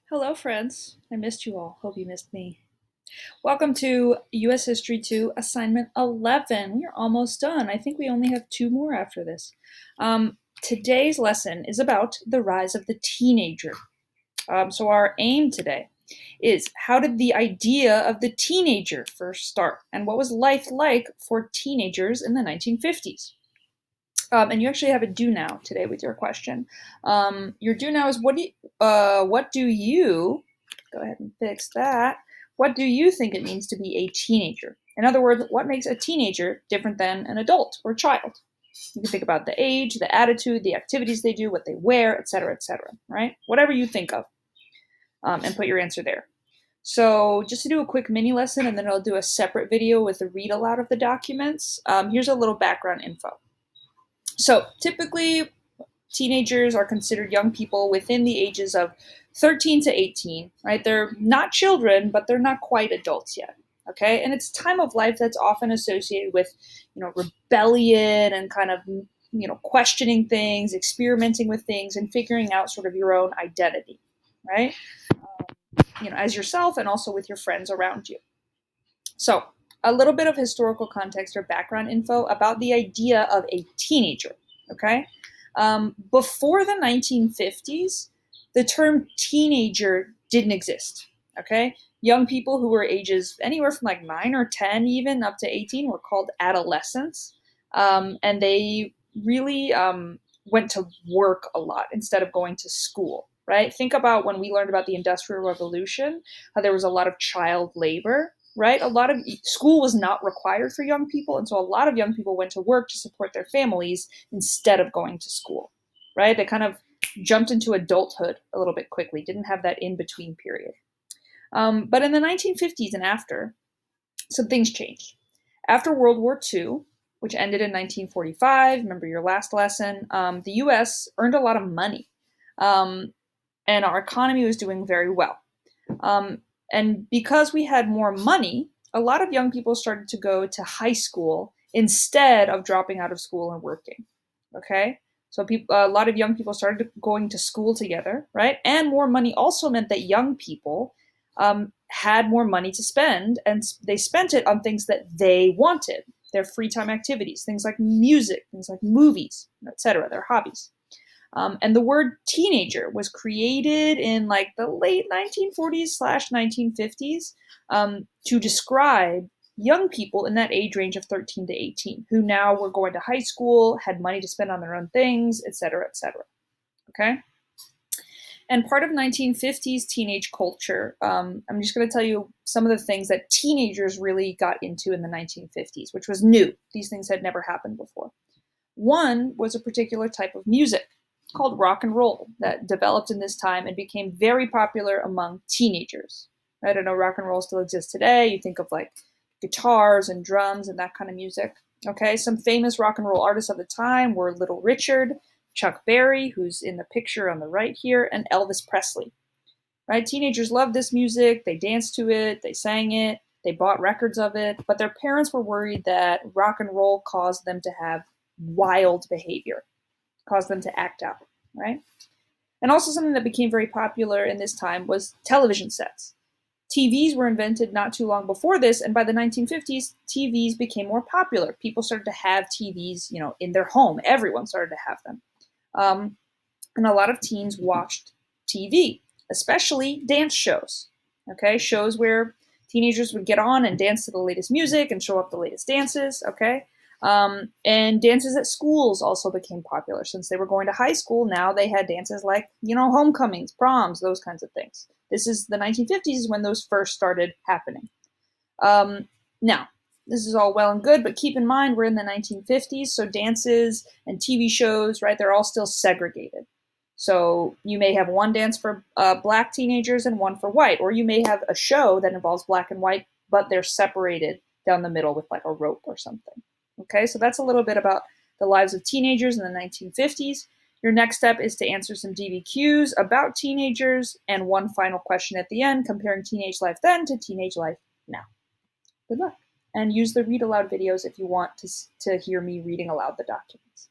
Hello, friends. I missed you all. Hope you missed me. Welcome to US History 2, Assignment 11. We are almost done. I think we only have two more after this. Today's lesson is about the rise of the teenager. So, our aim today is how did the idea of the teenager first start? And what was life like for teenagers in the 1950s? And you actually have a do now today with your question. Your do now is what do you, go ahead and fix that. What do you think it means to be a teenager? In other words, what makes a teenager different than an adult or child? You can think about the age, the attitude, the activities they do, what they wear, etc., right? Whatever you think of, and put your answer there. So just to do a quick mini lesson, and then I'll do a separate video with a read aloud of the documents. Here's a little background info. So typically, teenagers are considered young people within the ages of 13 to 18, right? They're not children, but they're not quite adults yet. Okay, and it's a time of life that's often associated with, rebellion and kind of, questioning things, experimenting with things, and figuring out sort of your own identity, right? As yourself and also with your friends around you. So, a little bit of historical context or background info about the idea of a teenager. Okay, before the 1950s, the term teenager didn't exist. Okay, young people who were ages anywhere from like 9 or 10, even up to 18, were called adolescents, and they really went to work a lot instead of going to school. Right? Think about when we learned about the Industrial Revolution, how there was a lot of child labor, right? A lot of school was not required for young people, and so a lot of young people went to work to support their families instead of going to school, right? They kind of jumped into adulthood a little bit quickly, didn't have that in between period. But in the 1950s and after, some things changed. After World War II, which ended in 1945, remember your last lesson, the US earned a lot of money, and our economy was doing very well. And because we had more money, a lot of young people started to go to high school instead of dropping out of school and working. Okay? So a lot of young people started going to school together, right? And more money also meant that young people had more money to spend, and they spent it on things that they wanted, their free time activities, things like music, things like movies, etc., their hobbies. And the word teenager was created in like the late 1940s / 1950s to describe young people in that age range of 13 to 18 who now were going to high school, had money to spend on their own things, etc., etc. Okay? And part of 1950s teenage culture, I'm just going to tell you some of the things that teenagers really got into in the 1950s, which was new. These things had never happened before. One was a particular type of music called rock and roll that developed in this time and became very popular among teenagers. I don't know, rock and roll still exists today. You think of like guitars and drums and that kind of music. Okay, some famous rock and roll artists of the time were Little Richard, Chuck Berry, who's in the picture on the right here, and Elvis Presley. Right? Teenagers loved this music, they danced to it, they sang it, they bought records of it, but their parents were worried that rock and roll caused them to have wild behavior, caused them to act out, right? And also something that became very popular in this time was television sets. TVs were invented not too long before this, and by the 1950s, TVs became more popular. People started to have TVs, in their home. Everyone started to have them. And a lot of teens watched TV, especially dance shows. Okay, shows where teenagers would get on and dance to the latest music and show up the latest dances. Okay, and dances at schools also became popular since they were going to high school. Now they had dances like, homecomings, proms, those kinds of things. This is the 1950s when those first started happening. Now, this is all well and good, but keep in mind we're in the 1950s, so dances and TV shows, right, they're all still segregated. So you may have one dance for black teenagers and one for white, or you may have a show that involves black and white, but they're separated down the middle with like a rope or something. Okay, so that's a little bit about the lives of teenagers in the 1950s. Your next step is to answer some DBQs about teenagers and one final question at the end, comparing teenage life then to teenage life now. Good luck. And use the read aloud videos if you want to hear me reading aloud the documents.